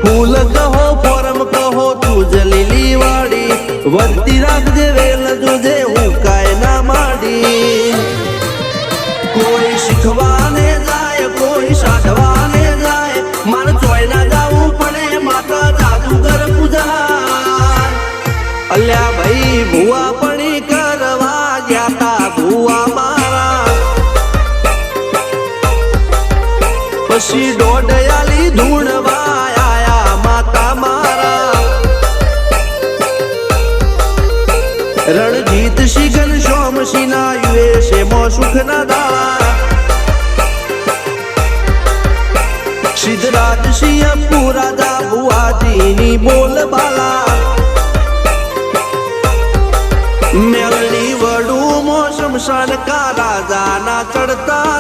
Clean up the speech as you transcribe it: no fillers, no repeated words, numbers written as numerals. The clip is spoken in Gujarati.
ફૂલ કહો ફોરમ કહો તું જલીલી વાડી વધતી રાખજે વેલ જોજે હું કાય ના માડી કોઈ શીખવાને જાય કોઈ સાધવાને જાય મારે ચોય ના જાવું પડે માતા જાદુગર પૂજા અલ્યા ભાઈ ભુવા પણી કરવા ગયા તા ભુવા મારા પછી દોડયાલી ધૂણવા આયા માતા મારા રણજીત સિંહ ઘનશ્યામ સિંહ ના યુએસએ માં સુખ ના દાળા સિદ્ધરાજ સિંહ પુરાજા ભુવાજીની બોલબાલા મેલની વડું મો શમશાન કા રાજા ના ચડતા